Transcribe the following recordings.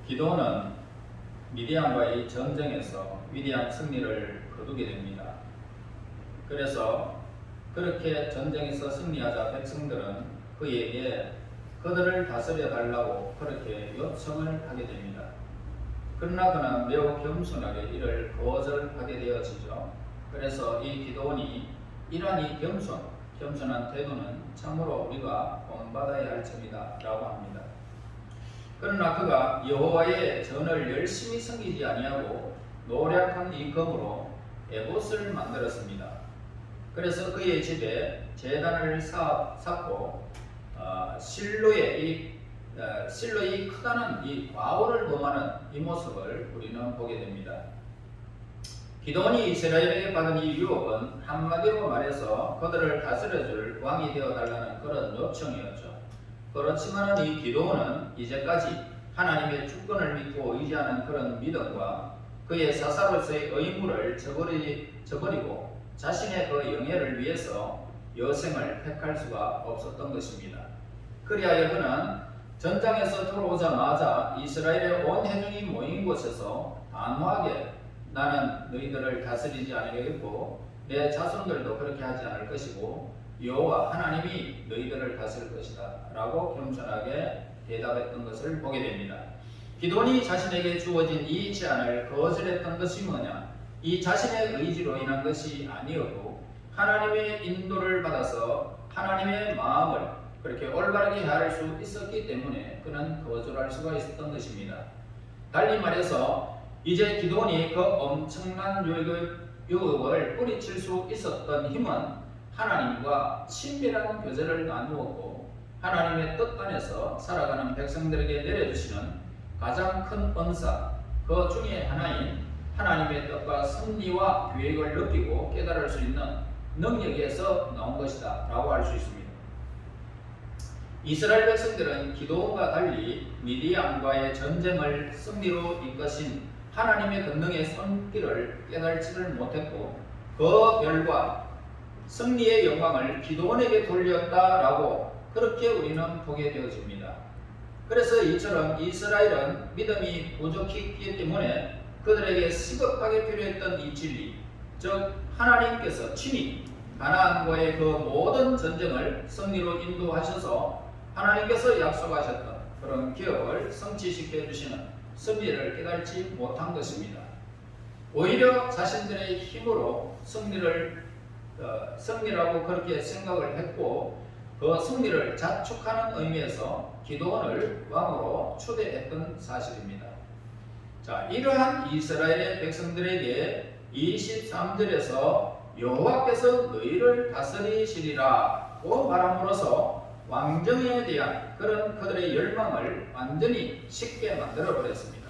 기도는 미디안과의 전쟁에서 위대한 승리를 거두게 됩니다. 그래서 그렇게 전쟁에서 승리하자 백성들은 그에게 그들을 다스려 달라고 그렇게 요청을 하게 됩니다. 그러나 그는 매우 겸손하게 이를 거절하게 되어지죠. 그래서 이 기도원이 이러한 이 겸손한 태도는 참으로 우리가 본받아야 할 점이다 라고 합니다. 그러나 그가 여호와의 전을 열심히 섬기지 아니하고 노력한 이 검으로 에봇을 만들었습니다. 그래서 그의 집에 제단을 쌓고 실로의 크다는 이 과오를 범하는 이 모습을 우리는 보게 됩니다. 기도원이 이스라엘에게 받은 이 유혹은 한마디로 말해서 그들을 다스려줄 왕이 되어달라는 그런 요청이었죠. 그렇지만 이 기도원은 이제까지 하나님의 주권을 믿고 의지하는 그런 믿음과 그의 사사로서의 의무를 저버리고 자신의 그 영예를 위해서 여생을 택할 수가 없었던 것입니다. 그리하여 그는 전장에서 돌아오자마자 이스라엘의 온 회중이 모인 곳에서 단호하게 나는 너희들을 다스리지 아니하겠고 내 자손들도 그렇게 하지 않을 것이고 여호와 하나님이 너희들을 다스릴 것이다 라고 겸손하게 대답했던 것을 보게 됩니다. 기도원이 자신에게 주어진 이 제안을 거절했던 것이 뭐냐? 이 자신의 의지로 인한 것이 아니었고 하나님의 인도를 받아서 하나님의 마음을 그렇게 올바르게 헤아릴 수 있었기 때문에 그는 거절할 수가 있었던 것입니다. 달리 말해서 이제 기도원이 그 엄청난 유혹을 뿌리칠 수 있었던 힘은 하나님과 친밀한 교제를 나누었고 하나님의 뜻 안에서 살아가는 백성들에게 내려주시는 가장 큰 은사 그 중에 하나인 하나님의 뜻과 섭리와 계획을 느끼고 깨달을 수 있는 능력에서 나온 것이다 라고 할 수 있습니다. 이스라엘 백성들은 기도원과 달리 미디안과의 전쟁을 승리로 이끄신 하나님의 권능의 손길을 깨달지를 못했고 그 결과 승리의 영광을 기도원에게 돌렸다라고 그렇게 우리는 보게 되어집니다. 그래서 이처럼 이스라엘은 믿음이 부족했기 때문에 그들에게 시급하게 필요했던 이 진리, 즉 하나님께서 친히 가나안과의 그 모든 전쟁을 승리로 인도하셔서 하나님께서 약속하셨던 그런 기업을 성취시켜 주시는 승리를 깨달지 못한 것입니다. 오히려 자신들의 힘으로 승리라고 그렇게 생각을 했고 그 승리를 자축하는 의미에서 기도원을 왕으로 추대했던 사실입니다. 자, 이러한 이스라엘의 백성들에게 23절에서 여호와께서 너희를 다스리시리라고 말함으로써 왕정에 대한 그런 그들의 열망을 완전히 식게 만들어 버렸습니다.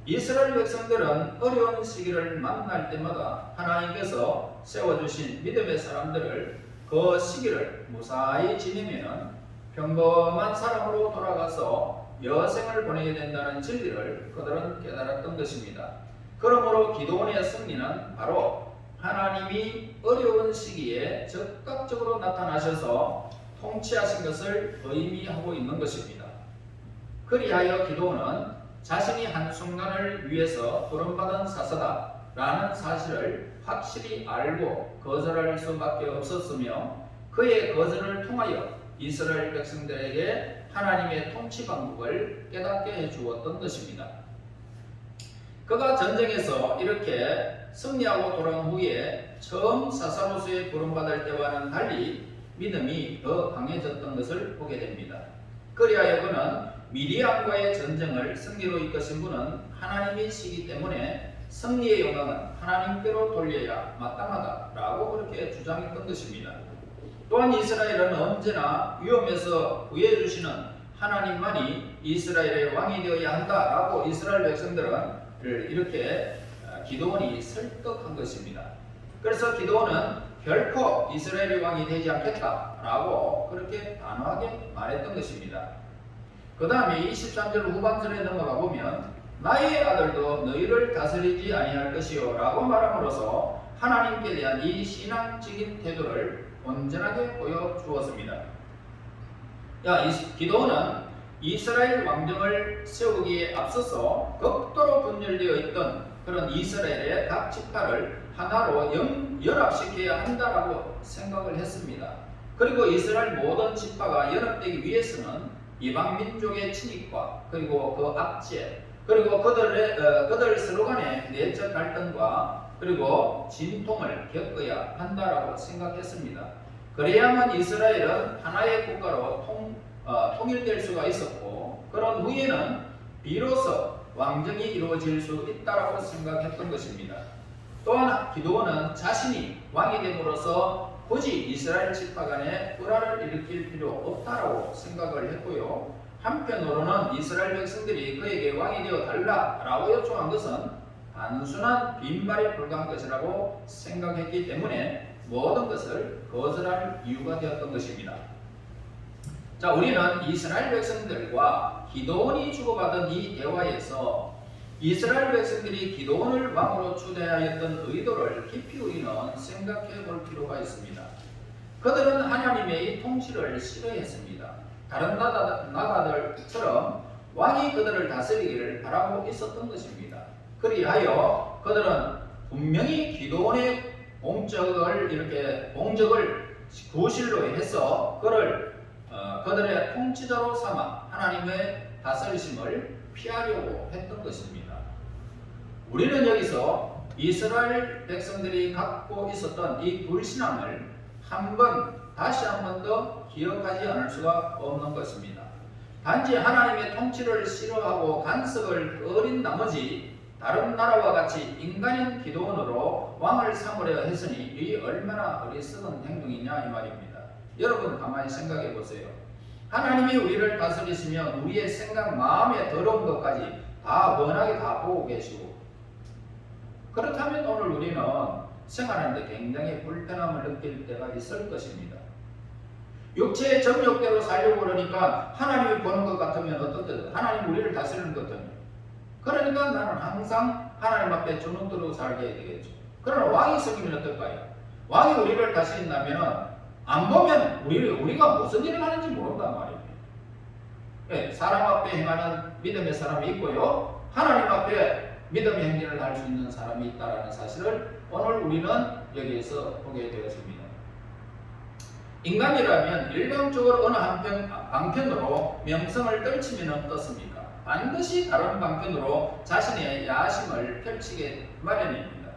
이스라엘 백성들은 어려운 시기를 만날 때마다 하나님께서 세워주신 믿음의 사람들을 그 시기를 무사히 지내면 평범한 사람으로 돌아가서 여생을 보내게 된다는 진리를 그들은 깨달았던 것입니다. 그러므로 기도원의 승리는 바로 하나님이 어려운 시기에 적극적으로 나타나셔서 통치하신 것을 의미하고 있는 것입니다. 그리하여 기도원은 자신이 한순간을 위해서 부름받은 사사다 라는 사실을 확실히 알고 거절할 수밖에 없었으며 그의 거절을 통하여 이스라엘 백성들에게 하나님의 통치 방법을 깨닫게 해주었던 것입니다. 그가 전쟁에서 이렇게 승리하고 돌아온 후에 처음 사사로서의 부름받을 때와는 달리 믿음이 더 강해졌던 것을 보게 됩니다. 그리하여 그는 미디안과의 전쟁을 승리로 이끄신 분은 하나님이시기 때문에 승리의 영광은 하나님께로 돌려야 마땅하다라고 그렇게 주장했던 것입니다. 또한 이스라엘은 언제나 위험에서 구해주시는 하나님만이 이스라엘의 왕이 되어야 한다라고 이스라엘 백성들은 이렇게 기도원이 설득한 것입니다. 그래서 기도원은 결코 이스라엘의 왕이 되지 않겠다라고 그렇게 단호하게 말했던 것입니다. 그 다음에 23절 후반절에 넘어가 보면 나의 아들도 너희를 다스리지 아니할 것이요 라고 말함으로써 하나님께 대한 이 신앙적인 태도를 온전하게 보여주었습니다. 기도원은 이스라엘 왕정을 세우기에 앞서서 극도로 분열되어 있던 그런 이스라엘의 각 지파를 하나로 연합시켜야 한다라고 생각을 했습니다. 그리고 이스라엘 모든 지파가 연합되기 위해서는 이방 민족의 침입과 그리고 그 압제 그리고 그들 서로 간의 내적 갈등과 그리고 진통을 겪어야 한다라고 생각했습니다. 그래야만 이스라엘은 하나의 국가로 통일될 수가 있었고 그런 후에는 비로소 왕정이 이루어질 수 있다라고 생각했던 것입니다. 또한 기드온은 자신이 왕이 됨으로써 굳이 이스라엘 지파 간에 불화를 일으킬 필요 없다라고 생각을 했고요. 한편으로는 이스라엘 백성들이 그에게 왕이 되어 달라라고 요청한 것은 단순한 빈말에 불과한 것이라고 생각했기 때문에 모든 것을 거절할 이유가 되었던 것입니다. 자, 우리는 이스라엘 백성들과 기드온이 주고받은 이 대화에서 이스라엘 백성들이 기드온을 왕으로 추대하였던 의도를 깊이 우리는 생각해 볼 필요가 있습니다. 그들은 하나님의 통치를 싫어했습니다. 다른 나라들처럼 왕이 그들을 다스리기를 바라고 있었던 것입니다. 그리하여 그들은 분명히 기드온의 공적을 구실로 해서 그들의 통치자로 삼아 하나님의 다스리심을 피하려고 했던 것입니다. 우리는 여기서 이스라엘 백성들이 갖고 있었던 이 불신앙을 다시 한 번 더 기억하지 않을 수가 없는 것입니다. 단지 하나님의 통치를 싫어하고 간섭을 꺼린 나머지 다른 나라와 같이 인간인 기드온으로 왕을 삼으려 했으니 이 얼마나 어리석은 행동이냐 이 말입니다. 여러분 가만히 생각해 보세요. 하나님이 우리를 다스리시면 우리의 생각, 마음에 더러운 것까지 다 원하게 다 보고 계시고 그렇다면 오늘 우리는 생활하는데 굉장히 불편함을 느낄 때가 있을 것입니다. 육체의 정욕대로 살려고 그러니까 하나님이 보는 것 같으면 어떻든 하나님 우리를 다스리는 것 같으면 그러니까 나는 항상 하나님 앞에 주눅 들고 살게 되겠죠. 그러나 왕이 생기면 어떨까요? 왕이 우리를 다스린다면 안 보면 우리가 무슨 일을 하는지 모른단 말입니다. 네, 사람 앞에 행하는 믿음의 사람이 있고요. 하나님 앞에 믿음의 행진을 할 수 있는 사람이 있다는 사실을 오늘 우리는 여기에서 보게 되었습니다. 인간이라면 일방적으로 어느 방편으로 명성을 떨치면 어떻습니까? 반드시 다른 방편으로 자신의 야심을 펼치게 마련입니다.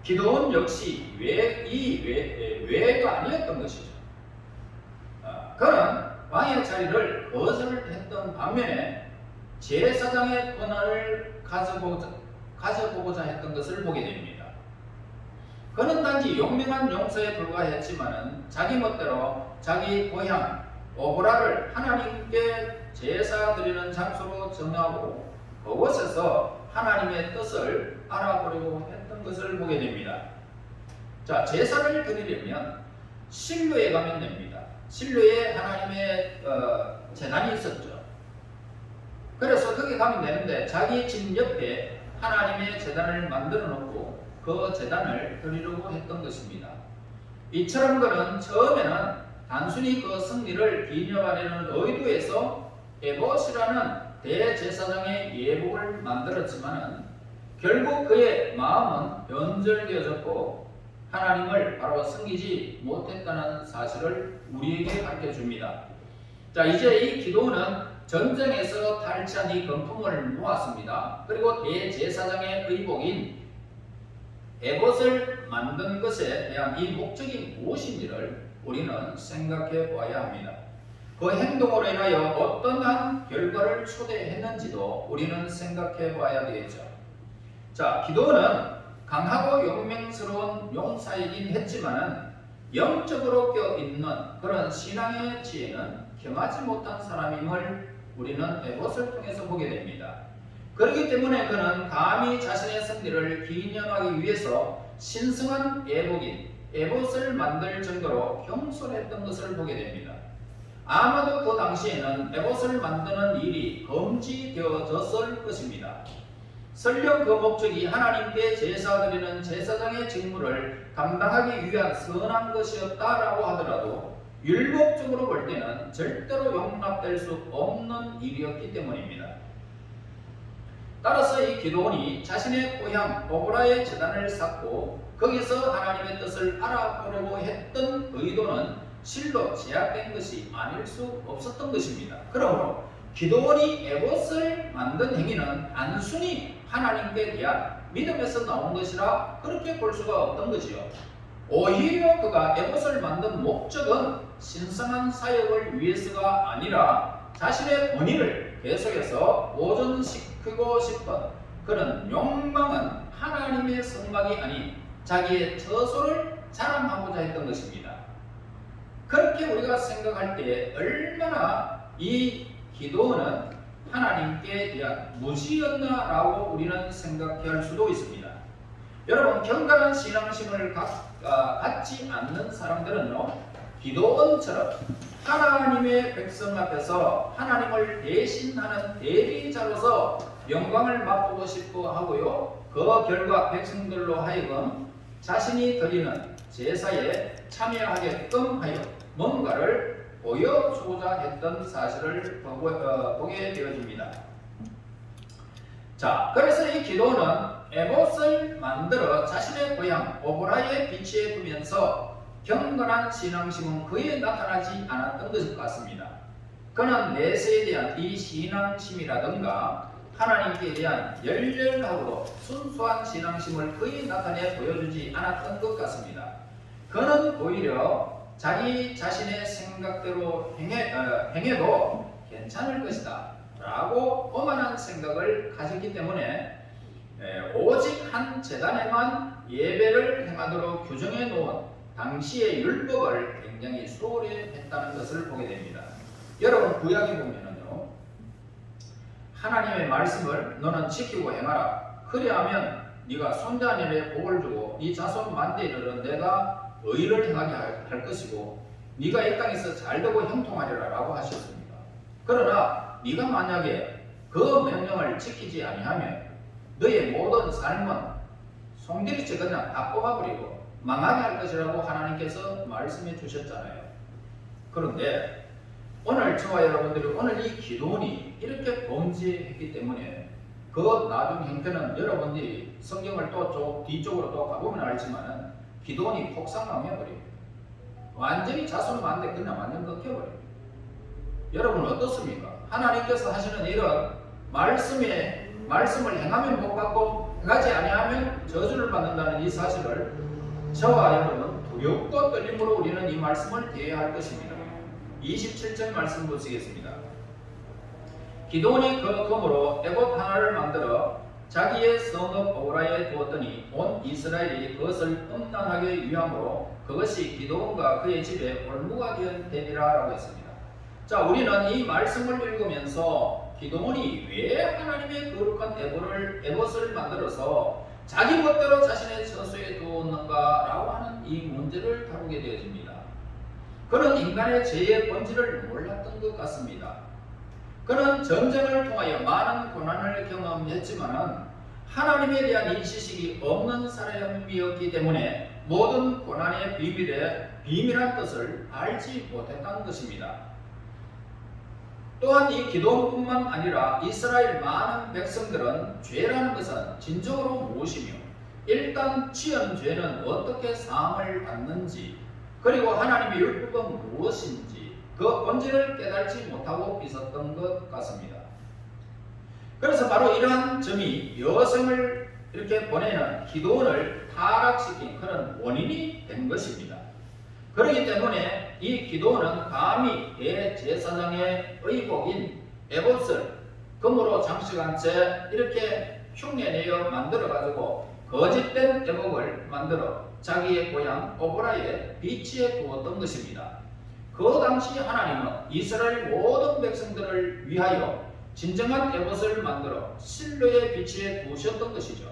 기드온 역시 외가 아니었던 것이죠. 그는 왕의 자리를 거절했던 반면에 제사장의 권한을 가져보고자 했던 것을 보게 됩니다. 그는 단지 용맹한 용서에 불과했지만은 자기 멋대로 자기 고향 오브라를 하나님께 제사 드리는 장소로 정하고 그곳에서 하나님의 뜻을 알아보려고 했던 것을 보게 됩니다. 자, 제사를 드리려면 실로에 가면 됩니다. 실로에 하나님의 제단이 있었죠. 그래서 거기 가면 되는데 자기 집 옆에 하나님의 제단을 만들어 놓고 그 제단을 드리려고 했던 것입니다. 이처럼 그는 처음에는 단순히 그 승리를 기념하려는 의도에서 에봇이라는 대제사장의 예복을 만들었지만은 결국 그의 마음은 변절되어졌고 하나님을 바로 섬기지 못했다는 사실을 우리에게 가르쳐 줍니다. 자, 이제 이 기드온은 전쟁에서 탈취한 이 금품을 모았습니다. 그리고 대제사장의 의복인 에봇을 만든 것에 대한 이 목적이 무엇인지를 우리는 생각해 보아야 합니다. 그 행동으로 인하여 어떠한 결과를 초래했는지도 우리는 생각해 보아야 되겠죠. 자, 기드온은 강하고 용맹스러운 용사이긴 했지만은 영적으로 껴있는 그런 신앙의 지혜는 겸하지 못한 사람임을 우리는 에봇을 통해서 보게 됩니다. 그렇기 때문에 그는 감히 자신의 승리를 기념하기 위해서 신성한 예복인 에봇을 만들 정도로 경솔했던 것을 보게 됩니다. 아마도 그 당시에는 에봇을 만드는 일이 금지되어졌을 것입니다. 설령 그 목적이 하나님께 제사 드리는 제사장의 직무를 감당하기 위한 선한 것이었다라고 하더라도 율법적으로 볼 때는 절대로 용납될 수 없는 일이었기 때문입니다. 따라서 이 기드온이 자신의 고향 오보라의 제단을 쌓고 거기서 하나님의 뜻을 알아보려고 했던 의도는 실로 제약된 것이 아닐 수 없었던 것입니다. 그러므로 기드온이 에봇을 만든 행위는 단순히 하나님께 대한 믿음에서 나온 것이라 그렇게 볼 수가 없던 거지요. 오히려 그가 에봇을 만든 목적은 신성한 사역을 위해서가 아니라 자신의 본인을 계속해서 보존시키고 싶은 그런 욕망은 하나님의 성막이 아닌 자기의 처소를 자랑하고자 했던 것입니다. 그렇게 우리가 생각할 때 얼마나 이 기도는 하나님께 대한 무지였나라고 우리는 생각할 수도 있습니다. 여러분, 경건한 신앙심을 갖지 않는 사람들은요, 기도원처럼 하나님의 백성 앞에서 하나님을 대신하는 대리자로서 영광을 맛보고 싶어 하고요, 그 결과 백성들로 하여금 자신이 드리는 제사에 참여하게끔 하여 뭔가를 보여주고자 했던 사실을 보게 되어집니다. 자, 그래서 이 기도는 에봇을 만들어 자신의 고향 오보라에 비치해 두면서 경건한 신앙심은 그에 나타나지 않았던 것 같습니다. 그는 내세에 대한 이 신앙심이라든가 하나님께 대한 열렬하고 순수한 신앙심을 그에 나타내 보여주지 않았던 것 같습니다. 그는 오히려 자기 자신의 생각대로 행해도 괜찮을 것이다 라고 오만한 생각을 가졌기 때문에 오직 한 제단에만 예배를 행하도록 규정해 놓은 당시의 율법을 굉장히 소홀히 했다는 것을 보게 됩니다. 여러분, 구약에 보면은요, 하나님의 말씀을 너는 지키고 행하라. 그리하면 네가 손자녀에 복을 주고 네 자손 만대에 이르러 내가 의를 행하게 할 것이고 네가 이 땅에서 잘되고 형통하리라 라고 하셨습니다. 그러나 네가 만약에 그 명령을 지키지 아니하면 너의 모든 삶은 송두리째 그냥 다 뽑아버리고 망하게 할 것이라고 하나님께서 말씀해 주셨잖아요. 그런데 오늘 저와 여러분들이 오늘 이 기도원이 이렇게 범죄했기 때문에 그 나중 형편은 여러분들이 성경을 또 뒤쪽으로 또 가보면 알지만은 기도원이 폭삭망해버립니다. 완전히 자손 만대 그냥 완전 끊겨버립니다. 여러분 어떻습니까? 하나님께서 하시는 일은 말씀을 행하면 복받고 행하지 아니하면 저주를 받는다는 이 사실을 저와 여러분 두렵고 떨림으로 우리는 이 말씀을 대해야 할 것입니다. 27절 말씀 보시겠습니다. 기드온이 그 금으로 에봇 하나를 만들어 자기의 성읍 오보라에 두었더니 온 이스라엘이 그것을 음란하게 위함으로 그것이 기드온과 그의 집에 올무가 되니라 라고 했습니다. 자, 우리는 이 말씀을 읽으면서 기드온이 왜 하나님의 거룩한 에봇을 만들어서 자기 멋대로 자신의 처소에 두었는가 라고 하는 이 문제를 다루게 되어집니다. 그는 인간의 죄의 본질을 몰랐던 것 같습니다. 그는 전쟁을 통하여 많은 고난을 경험했지만은 하나님에 대한 이 지식이 없는 사람이었기 때문에 모든 고난의 비밀의 비밀한 뜻을 알지 못했다는 것입니다. 또한 이 기도뿐만 아니라 이스라엘 많은 백성들은 죄라는 것은 진정으로 무엇이며 일단 지은 죄는 어떻게 사함을 받는지 그리고 하나님의 율법은 무엇인지 그 본질을 깨달지 못하고 있었던 것 같습니다. 그래서 바로 이러한 점이 여성을 이렇게 보내는 기도원을 타락시킨 그런 원인이 된 것입니다. 그렇기 때문에 이 기도원은 감히 대제사장의 의복인 에봇을 금으로 장식한 채 이렇게 흉내내어 만들어가지고 거짓된 에봇을 만들어 자기의 고향 오보라에 비치해 두었던 것입니다. 그 당시 하나님은 이스라엘 모든 백성들을 위하여 진정한 에봇을 만들어 실로에 비치해 두셨던 것이죠.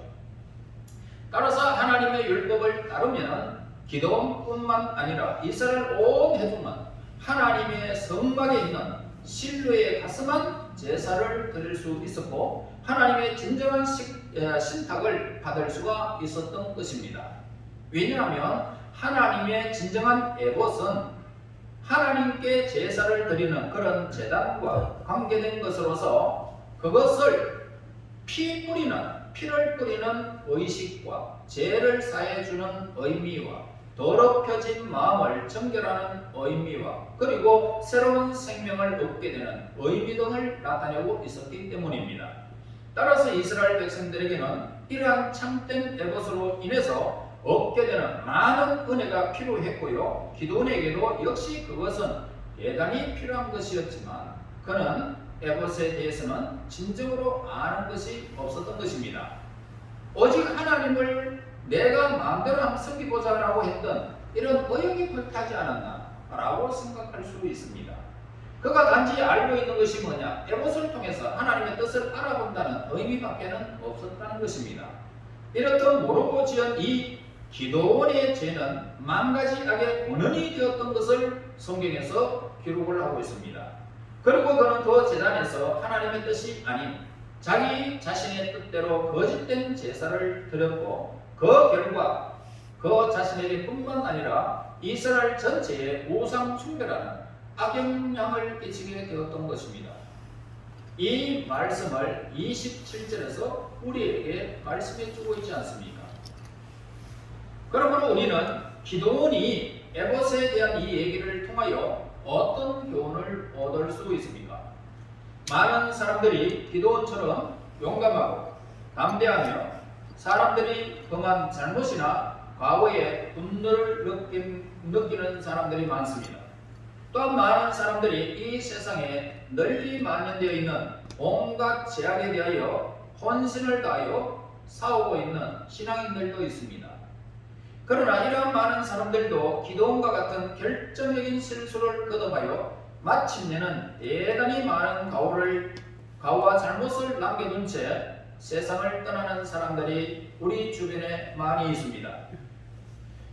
따라서 하나님의 율법을 따르면 기도원뿐만 아니라 이스라엘 온 회중은 하나님의 성막에 있는 실로에 가서만 제사를 드릴 수 있었고 하나님의 진정한 신탁을 받을 수가 있었던 것입니다. 왜냐하면 하나님의 진정한 에봇은 하나님께 제사를 드리는 그런 제단과 관계된 것으로서 그것을 피를 뿌리는 의식과 죄를 사해주는 의미와 더럽혀진 마음을 정결하는 의미와 그리고 새로운 생명을 얻게 되는 의미 등을 나타내고 있었기 때문입니다. 따라서 이스라엘 백성들에게는 이러한 참된 에봇으로 인해서 얻게 되는 많은 은혜가 필요했고요. 기드온에게도 역시 그것은 대단히 필요한 것이었지만 그는 에봇에 대해서는 진정으로 아는 것이 없었던 것입니다. 오직 하나님을 내가 마음대로 한번 섬기보자 라고 했던 이런 의욕이 불타지 않았나 라고 생각할 수 있습니다. 그가 단지 알고 있는 것이 뭐냐? 에봇을 통해서 하나님의 뜻을 알아본다는 의미밖에는 없었다는 것입니다. 이렇듯 모르고 지은 이 기드온의 죄는 만가지 악의 원인이 되었던 것을 성경에서 기록을 하고 있습니다. 그리고 그는 그 제단에서 하나님의 뜻이 아닌 자기 자신의 뜻대로 거짓된 제사를 드렸고 그 결과 그 자신에게 뿐만 아니라 이스라엘 전체에 우상 숭배라는 악영향을 끼치게 되었던 것입니다. 이 말씀을 27절에서 우리에게 말씀해 주고 있지 않습니까? 그러므로 우리는 기드온이 에봇에 대한 이 얘기를 통하여 어떤 교훈을 얻을 수 있습니까? 많은 사람들이 기드온처럼 용감하고 담대하며 사람들이 범한 잘못이나 과거의 분노를 느끼는 사람들이 많습니다. 또한 많은 사람들이 이 세상에 널리 만연되어 있는 온갖 죄악에 대하여 헌신을 다하여 싸우고 있는 신앙인들도 있습니다. 그러나 이러한 많은 사람들도 기드온과 같은 결정적인 실수를 거듭하여 마침내는 대단히 많은 가오와 잘못을 남겨둔 채 세상을 떠나는 사람들이 우리 주변에 많이 있습니다.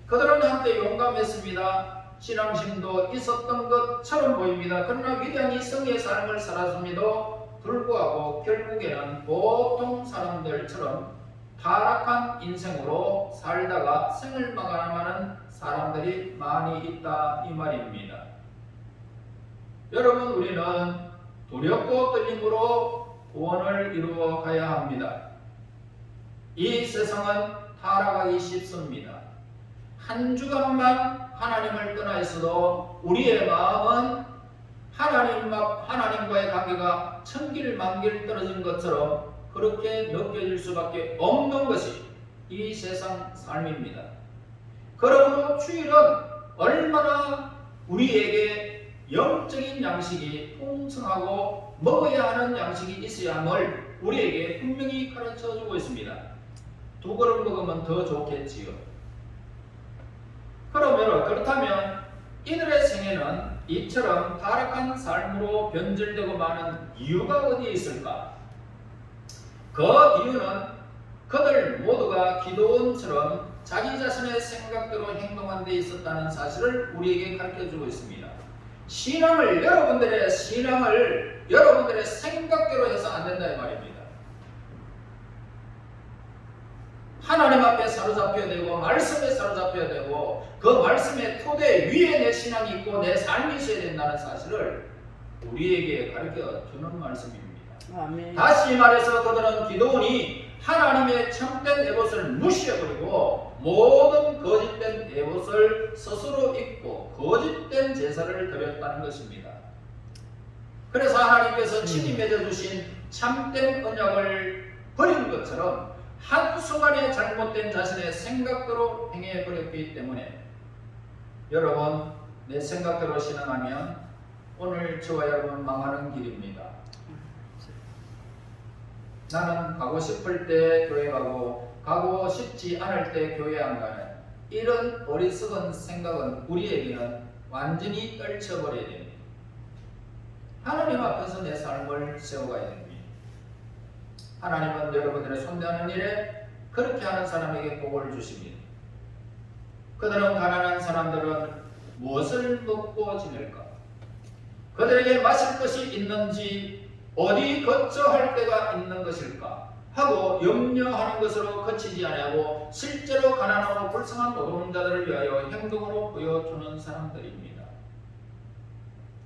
그들은 한때 용감했습니다. 신앙심도 있었던 것처럼 보입니다. 그러나 위대한 이성의 삶을 살았음에도 불구하고 결국에는 보통 사람들처럼 타락한 인생으로 살다가 생을 마감하는 사람들이 많이 있다 이 말입니다. 여러분, 우리는 두렵고 떨림으로 구원을 이루어 가야 합니다. 이 세상은 타락하기 쉽습니다. 한 주간만 하나님을 떠나 있어도 우리의 마음은 하나님과의 관계가 천길 만길 떨어진 것처럼 그렇게 느껴질 수밖에 없는 것이 이 세상 삶입니다. 그러므로 주일은 얼마나 우리에게 영적인 양식이 풍성하고 먹어야 하는 양식이 있어야 함을 우리에게 분명히 가르쳐주고 있습니다. 2그릇 먹으면 더 좋겠지요. 그렇다면 이들의 생애는 이처럼 타락한 삶으로 변질되고 마는 이유가 어디에 있을까? 그 이유는 그들 모두가 기드온처럼 자기 자신의 생각대로 행동한 데 있었다는 사실을 우리에게 가르쳐주고 있습니다. 여러분들의 신앙을 여러분들의 생각대로 해서 안 된다 이 말입니다. 하나님 앞에 사로잡혀야 되고 말씀에 사로잡혀야 되고 그 말씀의 토대 위에 내 신앙이 있고 내 삶이 있어야 된다는 사실을 우리에게 가르쳐 주는 말씀입니다. 아멘. 다시 말해서 그들은 기드온이 하나님의 참된 에봇을 무시해버리고 모든 거짓된 에봇을 스스로 입고 거짓된 제사를 드렸다는 것입니다. 그래서 하나님께서 친히 맺어주신 참된 언약을 버린 것처럼 한순간에 잘못된 자신의 생각대로 행해버렸기 때문에 여러분, 내 생각대로 신앙하면 오늘 저와 여러분 망하는 길입니다. 나는 가고 싶을 때 교회 가고 싶지 않을 때 교회 안 가는 이런 어리석은 생각은 우리에게는 완전히 떨쳐버려야 됩니다. 하나님 앞에서 내 삶을 세워가야 됩니다. 하나님은 여러분들의 손대하는 일에 그렇게 하는 사람에게 복을 주십니다. 그들은 가난한 사람들은 무엇을 먹고 지낼까? 그들에게 마실 것이 있는지 어디 거처할 데가 있는 것일까? 하고 염려하는 것으로 그치지 아니하고 실제로 가난하고 불쌍한 노동자들을 위하여 행동으로 보여주는 사람들입니다.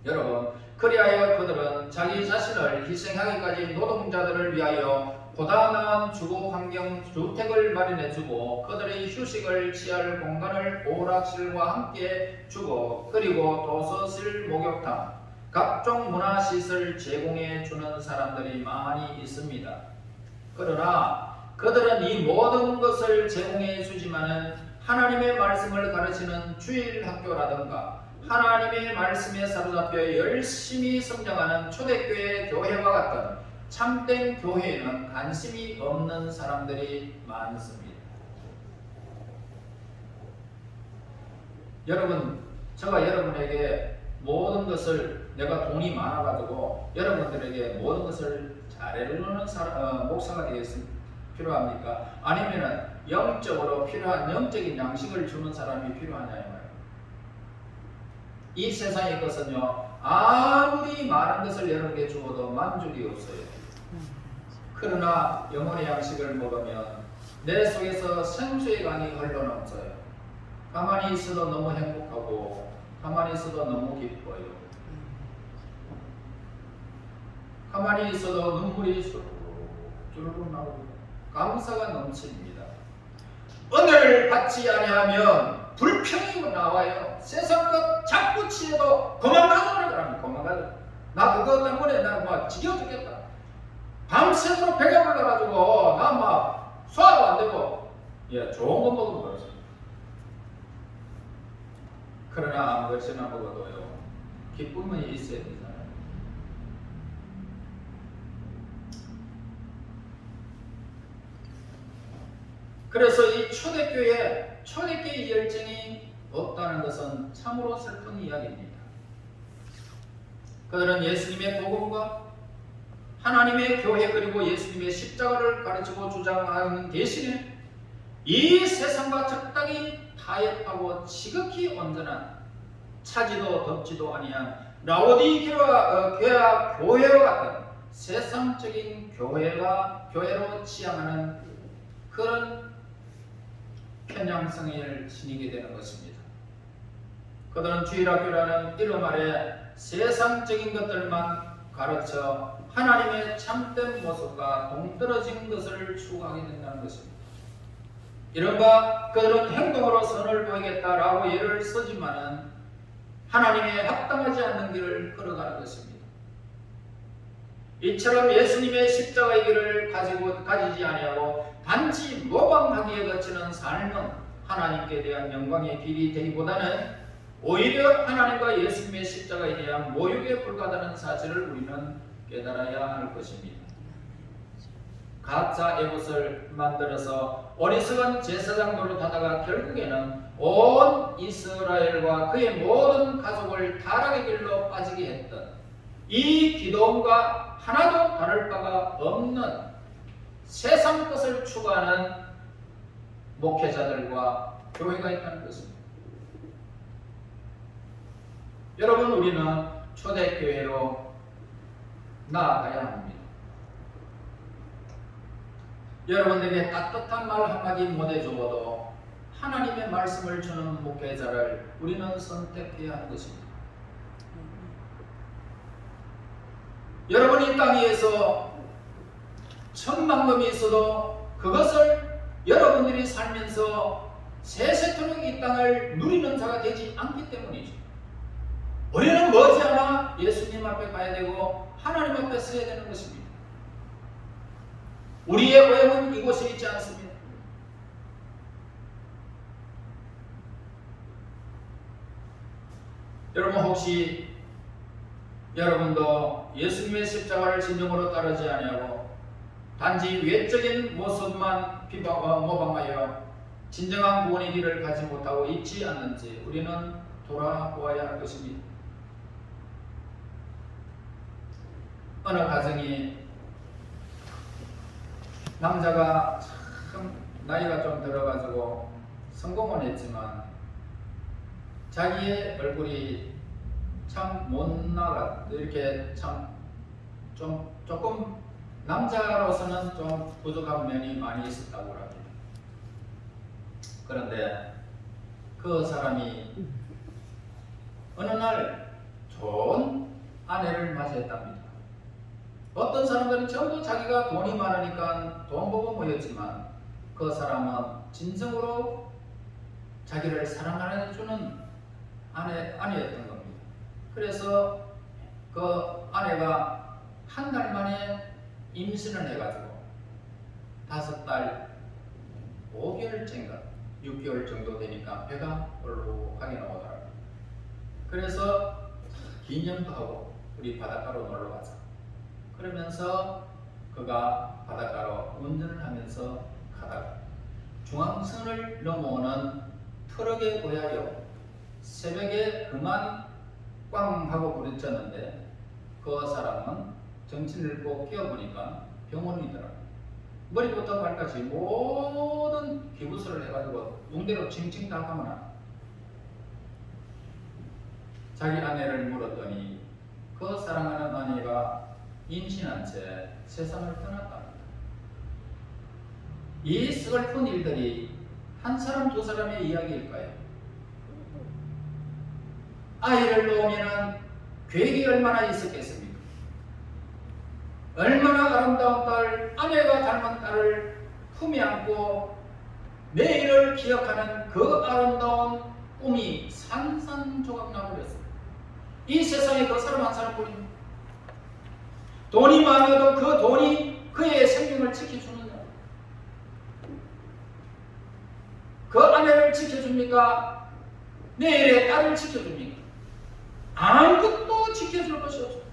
여러분, 그리하여 그들은 자기 자신을 희생하기까지 노동자들을 위하여 보다 나은 주거 환경 주택을 마련해주고 그들의 휴식을 취할 공간을 오락실과 함께 주고 그리고 도서실, 목욕탕, 각종 문화시설 제공해 주는 사람들이 많이 있습니다. 그러나 그들은 이 모든 것을 제공해 주지만은 하나님의 말씀을 가르치는 주일학교라든가 하나님의 말씀에 사로잡혀 열심히 성장하는 초대교회 교회와 같은 참된 교회에는 관심이 없는 사람들이 많습니다. 여러분, 제가 여러분에게 모든 것을 내가 돈이 많아가지고 여러분들에게 모든 것을 잘해주는 목사가 되겠습니까? 필요합니까? 아니면은 영적으로 필요한 영적인 양식을 주는 사람이 필요하냐요? 이 세상의 것은요, 아무리 많은 것을 여러분에게 주어도 만족이 없어요. 그러나 영혼의 양식을 먹으면 내 속에서 생수의 강이 흘러넘쳐요. 가만히 있어도 너무 행복하고 가만히 있어도 너무 기뻐요. 가만히 있어도 눈물이 주르륵 나오고 감사가 넘칩니다. 은혜를 받지 아니하면 불평이 나와요. 세상 것 자꾸 치해도 그만 가져라 그러면 그만 가져. 나 그거 때문에 나 막 지겨 죽겠다. 밤새도록 배가 불러가지고 나 막 소화도 안 되고 좋은 거 먹으면 그렇습니다. 그러나 아무것이나 먹어도요 기쁨이 있어야 되잖아요. 그래서 이 초대교회의 열정이 없다는 것은 참으로 슬픈 이야기입니다. 그들은 예수님의 복음과 하나님의 교회 그리고 예수님의 십자가를 가르치고 주장하는 대신에 이 세상과 적당히 타협하고 지극히 온전한 차지도 덥지도 아니한 라오디게아 교회와 같은 세상적인 교회로 지향하는 그런 편향성을 지니게 되는 것입니다. 그들은 주일학교라는 이름 아래 세상적인 것들만 가르쳐 하나님의 참된 모습과 동떨어진 것을 추구하게 된다는 것입니다. 이른바 그들은 행동으로 선을 보이겠다라고 예를 쓰지만은 하나님의 합당하지 않는 길을 걸어가는 것입니다. 이처럼 예수님의 십자가의 길을 가지지 아니하고 단지 모방하기에 거치는 삶은 하나님께 대한 영광의 길이 되기보다는 오히려 하나님과 예수님의 십자가에 대한 모욕에 불과하다는 사실을 우리는 깨달아야 할 것입니다. 가짜 에봇을 만들어서 어리석은 제사장 노릇하다가 결국에는 온 이스라엘과 그의 모든 가족을 타락의 길로 빠지게 했던 이 기도원과 하나도 다를 바가 없는 세상 것을 추구하는 목회자들과 교회가 있다는 것입니다. 여러분, 우리는 초대교회로 나아가야 합니다. 여러분들에게 따뜻한 말 한마디 못 해주어도 하나님의 말씀을 주는 목회자를 우리는 선택해야 하는 것입니다. 여러분이 땅 위에서 천만금이 있어도 그것을 여러분들이 살면서 세세토록 이 땅을 누리는 자가 되지 않기 때문이죠. 우리는 머지않아 예수님 앞에 가야 되고 하나님 앞에 서야 되는 것입니다. 우리의 고향은 이곳에 있지 않습니다. 여러분, 혹시 여러분도 예수님의 십자가를 진정으로 따르지 아니하고 단지 외적인 모습만 모방하여 진정한 구원의 길을 가지 못하고 있지 않는지 우리는 돌아보아야 할 것입니다. 어느 가정이 남자가 참 나이가 좀 들어가지고 성공은 했지만 자기의 얼굴이 참 못나가 이렇게 참 좀 조금 남자로서는 좀 부족한 면이 많이 있었다고 합니다. 그런데 그 사람이 어느 날 좋은 아내를 맞이했답니다. 어떤 사람들은 전부 자기가 돈이 많으니까 돈 보고 모였지만 그 사람은 진정으로 자기를 사랑하는 주는 아내였던 겁니다. 그래서 그 아내가 한 달 만에 임신을 해가지고 5달 5개월째인가 6개월 정도 되니까 배가 볼록하게 나오더라고요. 그래서 기념도 하고 우리 바닷가로 놀러 가자. 그러면서 그가 바닷가로 운전을 하면서 가다가 중앙선을 넘어오는 트럭에 의하여 새벽에 그만 꽝 하고 부딪혔는데 그 사람은 정신을 꼭 깨어보니까 병원이더라고요. 머리부터 발까지 모든 기부술을 해가지고 웅대로 칭칭 다 감아놔. 자기 아내를 물었더니 그 사랑하는 아내가 임신한 채 세상을 떠났답니다. 이 슬픈 일들이 한 사람 두 사람의 이야기일까요? 아이를 놓으면 계획이 얼마나 있었겠습니까? 얼마나 아름다운 딸, 아내가 닮은 딸을 품에 안고 내일을 기억하는 그 아름다운 꿈이 산산조각 나버렸습니다. 이 세상에 그 사람 한 사람뿐입니다. 돈이 많아도 그 돈이 그의 생명을 지켜주느냐? 그 아내를 지켜줍니까? 내일의 딸을 지켜줍니까? 아무것도 지켜줄 것이 없어요.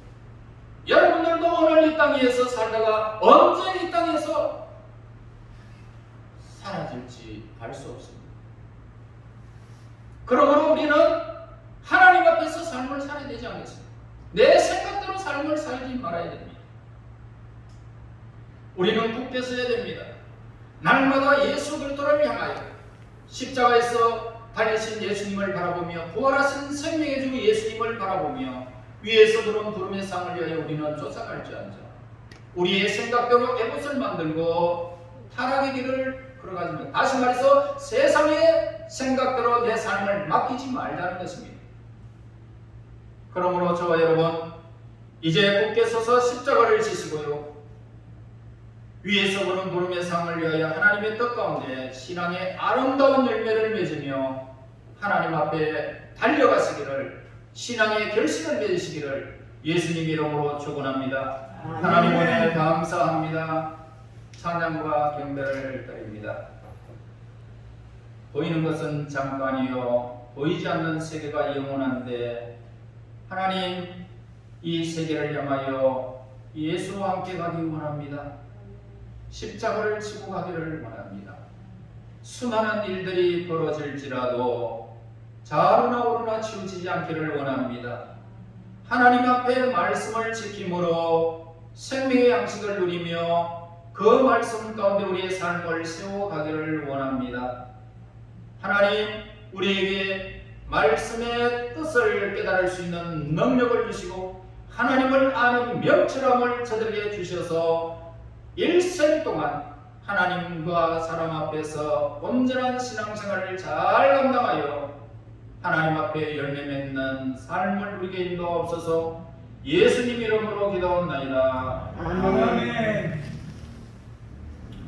여러분들도 오늘 이 땅에서 살다가 언제 이 땅에서 사라질지 알 수 없습니다. 그러므로 우리는 하나님 앞에서 삶을 살아야 되지 않겠습니까? 내 생각대로 삶을 살지 말아야 됩니다. 우리는 굳게 서야 됩니다. 날마다 예수 그리스도를 향하여 십자가에서 달리신 예수님을 바라보며 부활하신 생명의 주 예수님을 바라보며 위에서 부른 부름의 상을 위하여 우리는 쫓아갈지언정 우리의 생각대로 에봇을 만들고 타락의 길을 걸어가지 말. 다시 말해서 세상의 생각대로 내 삶을 맡기지 말자는 것입니다. 그러므로 저와 여러분 이제 굳게 서서 십자가를 지시고요 위에서 부른 부름의 상을 위하여 하나님의 뜻 가운데 신앙의 아름다운 열매를 맺으며 하나님 앞에 달려가시기를 신앙의 결실을 맺으시기를 예수님 이름으로 축원합니다. 하나님 은혜 감사합니다. 찬양과 경배를 드립니다. 보이는 것은 잠깐이요 보이지 않는 세계가 영원한데 하나님 이 세계를 향하여 예수와 함께 가기 원합니다. 십자가를 지고 가기를 원합니다. 수많은 일들이 벌어질지라도 좌우나 오르나 치우치지 않기를 원합니다. 하나님 앞에 말씀을 지킴으로 생명의 양식을 누리며 그 말씀 가운데 우리의 삶을 세워가기를 원합니다. 하나님 우리에게 말씀의 뜻을 깨달을 수 있는 능력을 주시고 하나님을 아는 명철함을 저들에게 주셔서 일생 동안 하나님과 사람 앞에서 온전한 신앙생활을 잘 감당하여 하나님 앞에 열매 맺는 삶을 누리게 인도하옵소서. 예수님 이름으로 기도하옵나이다. 아멘.